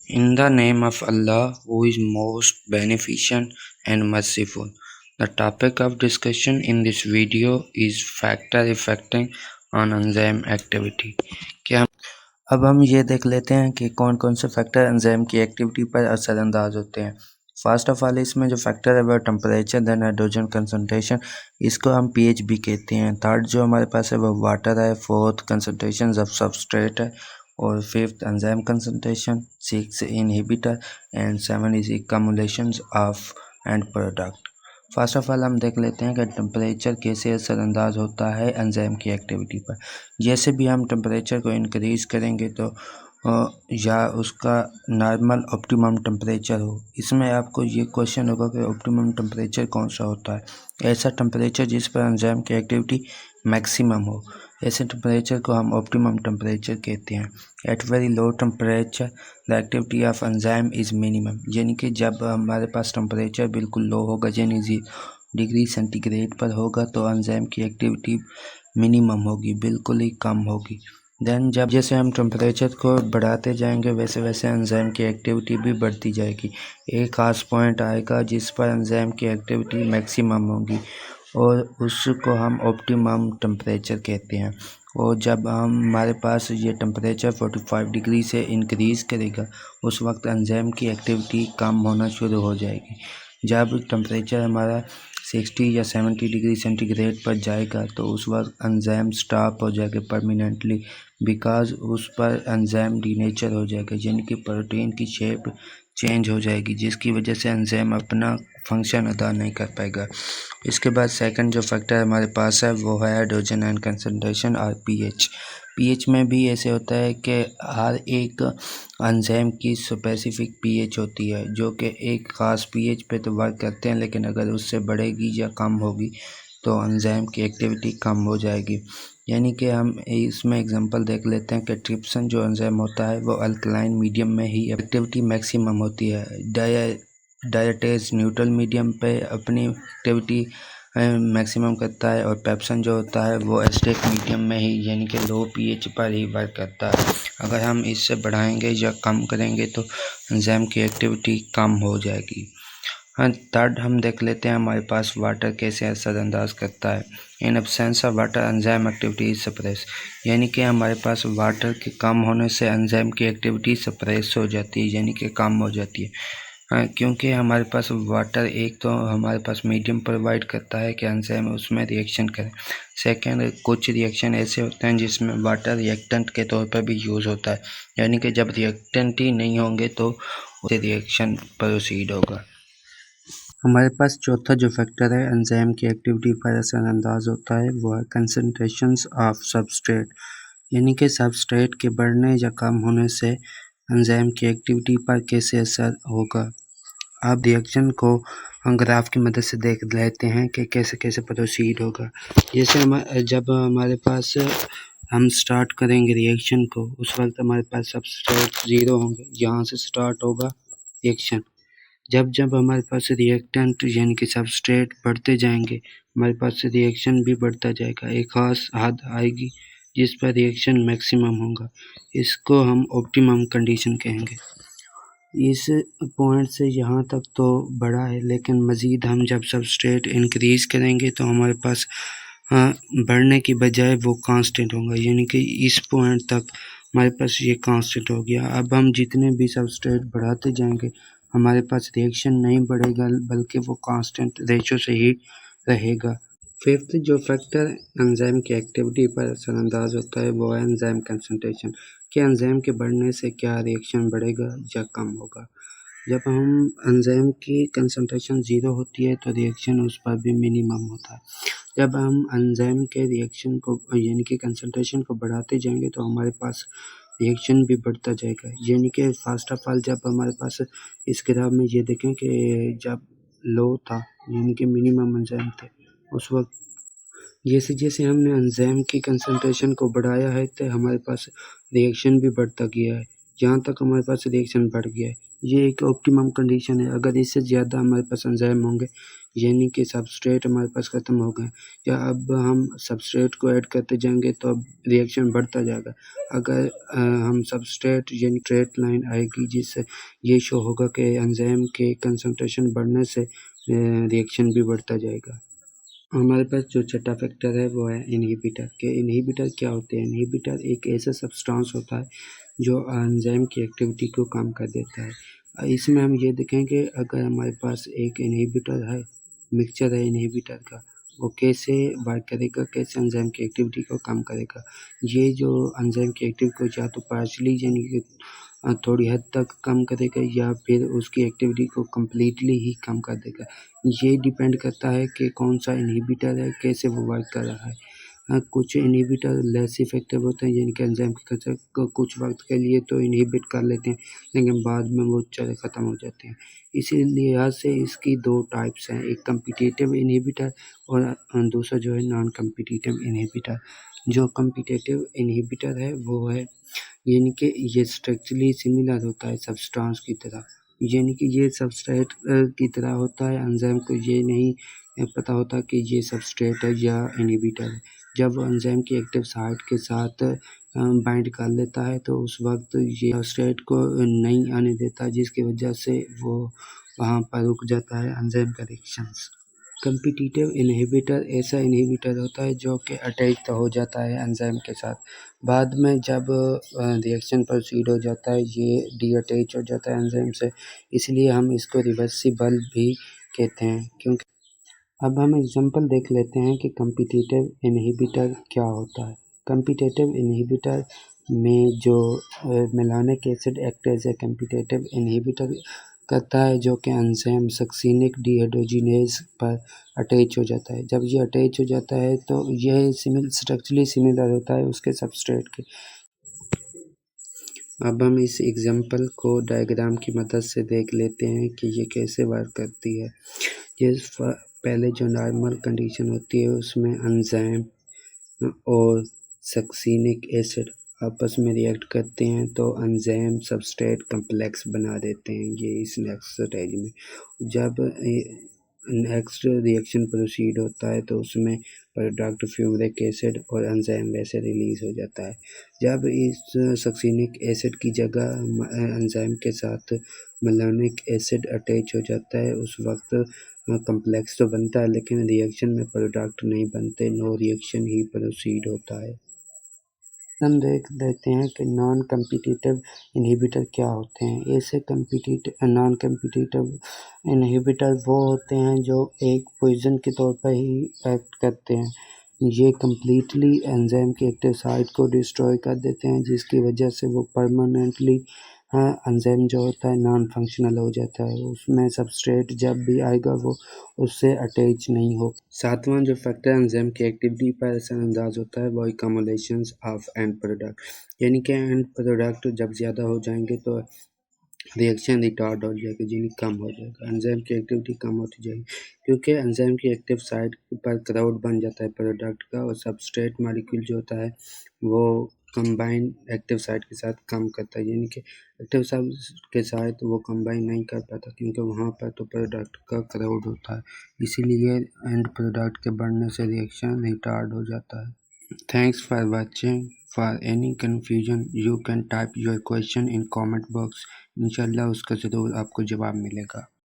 In the name of Allah, who is most beneficent and merciful. The topic of discussion in this video is factor affecting on enzyme activity. क्या अब हम ये देख लेते हैं कि कौन कौन से फैक्टर एंजाइम की एक्टिविटी पर असरअंदाज होते हैं। फर्स्ट ऑफ ऑल इसमें जो फैक्टर है वो टेम्परेचर, देन हाइड्रोजन कंसनट्रेशन, इसको हम पीएच भी कहते हैं। थर्ड जो हमारे पास है वो वाटर है। फोर्थ कंसनट्रेशन ऑफ सबस्ट्रेट है। और fifth enzyme concentration. Six inhibitor and seven is accumulation of and product. First of all हम देख लेते हैं कि टेम्परेचर कैसे असरअंदाज होता है एंजाइम की एक्टिविटी पर। जैसे भी हम टेम्परेचर को इंक्रीज़ करेंगे तो या उसका नॉर्मल ऑप्टिमम टेम्परेचर हो। इसमें आपको ये क्वेश्चन होगा कि ऑप्टिमम टेम्परेचर कौन सा होता है। ऐसा टेम्परेचर जिस पर एंजाइम की एक्टिविटी मैक्सिमम हो, ऐसे टेम्परेचर को हम ऑप्टिमम टेम्परेचर कहते हैं। At very low temperature the activity of enzyme is minimum, यानी कि जब हमारे पास टेम्परेचर बिल्कुल लो होगा, यानी 0 डिग्री सेंटीग्रेड पर होगा, तो एंजाइम की एक्टिविटी मिनिमम होगी, बिल्कुल ही कम होगी। देन जब जैसे हम टेम्परेचर को बढ़ाते जाएंगे वैसे वैसे एंजाइम की एक्टिविटी भी बढ़ती जाएगी। एक खास पॉइंट आएगा जिस पर एंजाइम की एक्टिविटी मैक्सिमम होगी और उसको हम ऑप्टिमम टेम्परेचर कहते हैं। और जब हमारे पास ये टेम्परेचर 45 डिग्री से इंक्रीज़ करेगा, उस वक्त एंजाइम की एक्टिविटी कम होना शुरू हो जाएगी। जब टेम्परेचर हमारा 60 या 70 डिग्री सेंटीग्रेड पर जाएगा तो उस वक्त एंजाइम स्टॉप हो जाएगा परमानेंटली, बिकॉज उस पर एंजाइम डीनेचर हो जाएगा, यानी कि प्रोटीन की शेप चेंज हो जाएगी, जिसकी वजह से एंजाइम अपना फंक्शन अदा नहीं कर पाएगा। इसके बाद सेकंड जो फैक्टर हमारे पास है वो है हाइड्रोजन आयन कंसंट्रेशन और पीएच। पीएच में भी ऐसे होता है कि हर एक एंजाइम की स्पेसिफिक पीएच होती है, जो कि एक ख़ास पीएच पे तो वर्क करते हैं, लेकिन अगर उससे बढ़ेगी या कम होगी तो एंजाइम की एक्टिविटी कम हो जाएगी। यानी कि हम इसमें एग्जांपल देख लेते हैं कि ट्रिप्सिन जो एंजाइम होता है वो अल्कलाइन मीडियम में ही एक्टिविटी मैक्सिमम होती है। डायटेज न्यूट्रल मीडियम पे अपनी एक्टिविटी मैक्सिमम करता है, और पेप्सन जो होता है वो एसिडिक मीडियम में ही, यानी कि लो पीएच पर ही वर्क करता है। अगर हम इससे बढ़ाएंगे या कम करेंगे तो एंजाइम की एक्टिविटी कम हो जाएगी। हाँ, थर्ड हम देख लेते हैं हमारे पास वाटर कैसे असरअंदाज करता है। In absence of water enzyme activity suppress, यानी कि हमारे पास वाटर के कम होने से एंजाइम की एक्टिविटी सप्रेस हो जाती है, यानी कि कम हो जाती है। हाँ, क्योंकि हमारे पास वाटर एक तो हमारे पास मीडियम प्रोवाइड करता है कि एंजाइम उसमें रिएक्शन करें। सेकेंड, कुछ रिएक्शन ऐसे होते हैं जिसमें वाटर रिएक्टेंट के तौर पर भी यूज़ होता है, यानी कि जब रिएक्टेंट ही नहीं होंगे तो उससे रिएक्शन प्रोसीड होगा। हमारे पास चौथा जो फैक्टर है एंजाइम की एक्टिविटी पर असरअंदाज होता है वो है कंसंट्रेशंस ऑफ सबस्ट्रेट, यानी कि सबस्ट्रेट के बढ़ने या कम होने से एंजाइम की एक्टिविटी पर कैसे असर होगा। आप रिएक्शन को हम ग्राफ की मदद से देख लेते हैं कि कैसे कैसे प्रोसीड होगा। जैसे जब हमारे पास हम स्टार्ट करेंगे रिएक्शन को, उस वक्त हमारे पास सबस्ट्रेट 0 होंगे, यहाँ से स्टार्ट होगा रिएक्शन। जब जब हमारे पास रिएक्टेंट यानी कि सबस्ट्रेट बढ़ते जाएंगे, हमारे पास रिएक्शन भी बढ़ता जाएगा। एक खास हद आएगी जिस पर रिएक्शन मैक्सिमम होगा, इसको हम ऑप्टिमम कंडीशन कहेंगे। इस पॉइंट से यहाँ तक तो बड़ा है, लेकिन मज़ीद हम जब सबस्ट्रेट इंक्रीज़ करेंगे तो हमारे पास बढ़ने की बजाय वो कांस्टेंट होगा, यानी कि इस पॉइंट तक हमारे पास ये कांस्टेंट हो गया। अब हम जितने भी सबस्ट्रेट बढ़ाते जाएंगे हमारे पास रिएक्शन नहीं बढ़ेगा, बल्कि वो कांस्टेंट रेशो से ही रहेगा। फिफ्थ जो फैक्टर एंजाइम की एक्टिविटी पर असरअंदाज होता है वो है एंजाइम कंसंट्रेशन, कि एंजाइम के बढ़ने से क्या रिएक्शन बढ़ेगा या कम होगा। जब हम एंजाइम की कंसंट्रेशन 0 होती है तो रिएक्शन उस पर भी मिनिमम होता है। जब हम एंजाइम के रिएक्शन को यानी कि कंसंट्रेशन को बढ़ाते जाएंगे तो हमारे पास रिएक्शन भी बढ़ता जाएगा। यानी कि फर्स्ट ऑफ ऑल जब हमारे पास इस ग्राफ में ये देखें कि जब लो था यानी कि मिनिमम एंजाइम थे, उस वक्त जैसे जैसे हमने एंजाइम की कंसंट्रेशन को बढ़ाया है तो हमारे पास रिएक्शन भी बढ़ता गया है, जहाँ तक हमारे पास रिएक्शन बढ़ गया है। ये एक ऑप्टिमम कंडीशन है। अगर इससे ज़्यादा हमारे पास एंजाइम होंगे यानी कि सबस्ट्रेट हमारे पास ख़त्म हो गए। या अब हम सबस्ट्रेट को ऐड करते जाएंगे तो अब रिएक्शन बढ़ता जाएगा। अगर हम सबस्ट्रेट यानी स्ट्रेट लाइन आएगी जिससे ये शो होगा कि एंजाइम के कंसंट्रेशन बढ़ने से रिएक्शन भी बढ़ता जाएगा। हमारे पास जो छठा फैक्टर है वो है इनहिबिटर के। इनहिबिटर क्या होते हैं? इनहिबिटर एक ऐसा सब्सटेंस होता है जो एंजाइम की एक्टिविटी को कम कर देता है। इसमें हम ये देखेंगे अगर हमारे पास एक इनहिबिटर है, मिक्सचर है इनहिबिटर का, वो कैसे वर्क करेगा, कैसे एंजाइम की एक्टिविटी को कम करेगा। ये जो एंजाइम की एक्टिविटी को या तो पार्शली यानी कि थोड़ी हद तक कम करेगा या फिर उसकी एक्टिविटी को कम्प्लीटली ही कम कर देगा। ये डिपेंड करता है कि कौन सा इनहिबिटर है, कैसे वो वर्क कर रहा है। कुछ इनहिबिटर लेस इफेक्टिव होते हैं यानी कि एंजाइम के कंसेप्ट को कुछ वक्त के लिए तो इनहिबिट कर लेते हैं लेकिन बाद में वो चले ख़त्म हो जाते हैं। इसी लिहाज से इसकी दो टाइप्स हैं, एक कम्पिटिटिव इनहिबिटर और दूसरा जो है नॉन कम्पिटिटिव इनहिबिटर। जो कम्पिटिटिव इनहिबिटर है वो है यानी कि ये स्ट्रक्चरली सिमिलर होता है सब्सटेंस की तरह, यानी कि ये सबस्ट्रेट की तरह होता है। एंजाइम को ये नहीं पता होता कि ये सबस्ट्रेट है या इनहिबिटर है। जब वो एंजाइम की एक्टिव साइट के साथ बाइंड कर लेता है तो उस वक्त ये सबस्ट्रेट को नहीं आने देता जिसकी वजह से वो वहाँ पर रुक जाता है एंजाइम का रिएक्शंस। कम्पिटिटिव इनहिबिटर ऐसा इनहिबिटर होता है जो कि अटैच तो हो जाता है एंजाइम के साथ, बाद में जब रिएक्शन प्रोसीड हो जाता है ये डीअटैच हो जाता है एंजाइम से, इसलिए हम इसको रिवर्सिबल भी कहते हैं। क्योंकि अब हम एग्जांपल देख लेते हैं कि कम्पिटिटिव इनहिबिटर क्या होता है। कम्पिटिटिव इनहिबिटर में जो malonic acid act as a competitive inhibitor करता है जो कि एंजाइम सक्सिनिक डिहाइड्रोजिनेज पर अटैच हो जाता है। जब ये अटैच हो जाता है तो यह स्ट्रक्चरली सिमिलर होता है उसके सबस्ट्रेट के। अब हम इस एग्जांपल को डायग्राम की मदद से देख लेते हैं कि ये कैसे वर्क करती है। ये पहले जो नॉर्मल कंडीशन होती है उसमें एंजाइम और सक्सिनिक एसिड आपस में रिएक्ट करते हैं तो एंजाइम सबस्ट्रेट कम्प्लेक्स बना देते हैं ये इस नेक्स्ट स्टेज में। जब नेक्स्ट रिएक्शन प्रोसीड होता है तो उसमें प्रोडक्ट फ्यूरिक एसिड और एंजाइम वैसे रिलीज हो जाता है। जब इस सक्सिनिक एसिड की जगह एंजाइम के साथ मेलानिक एसिड अटैच हो जाता है उस वक्त कम्प्लेक्स तो बनता है लेकिन रिएक्शन में प्रोडक्ट नहीं बनते, नो रिएक्शन ही प्रोसीड होता है। हम देख लेते हैं कि नॉन कम्पिटिटिव इनहिबिटर क्या होते हैं। ऐसे नॉन कम्पिटिटिव इनहिबिटर वो होते हैं जो एक पॉइजन के तौर पर ही एक्ट करते हैं। ये कम्प्लीटली एंजाइम के एक्टिव साइट को डिस्ट्रॉय कर देते हैं जिसकी वजह से वो परमानेंटली एंजाइम जो होता है नॉन फंक्शनल हो जाता है। उसमें सबस्ट्रेट जब भी आएगा वो उससे अटैच नहीं हो। सातवां जो फैक्टर एंजाइम की एक्टिविटी पर असरअंदाज होता है वो एक्युमुलेशंस ऑफ एंड प्रोडक्ट, यानी कि एंड प्रोडक्ट जब ज़्यादा हो जाएंगे तो रिएक्शन रिटार्ड हो जाएगी यानी कम हो जाएगा, एंजाइम की एक्टिविटी कम होती जाएगी क्योंकि एंजाइम की एक्टिव साइट पर क्राउड बन जाता है प्रोडक्ट का और सबस्ट्रेट मॉलिक्यूल जो होता है वो कंबाइन एक्टिव साइट के साथ कम करता है, यानी कि एक्टिव साइट के साथ वो कंबाइन नहीं कर पाता क्योंकि वहाँ पर तो प्रोडक्ट का क्राउड होता है, इसीलिए एंड प्रोडक्ट के बढ़ने से रिएक्शन रिटार्ड हो जाता है। Thanks for watching. For any confusion you can type your question in comment box. इंशाल्लाह उसका ज़रूर आपको जवाब मिलेगा।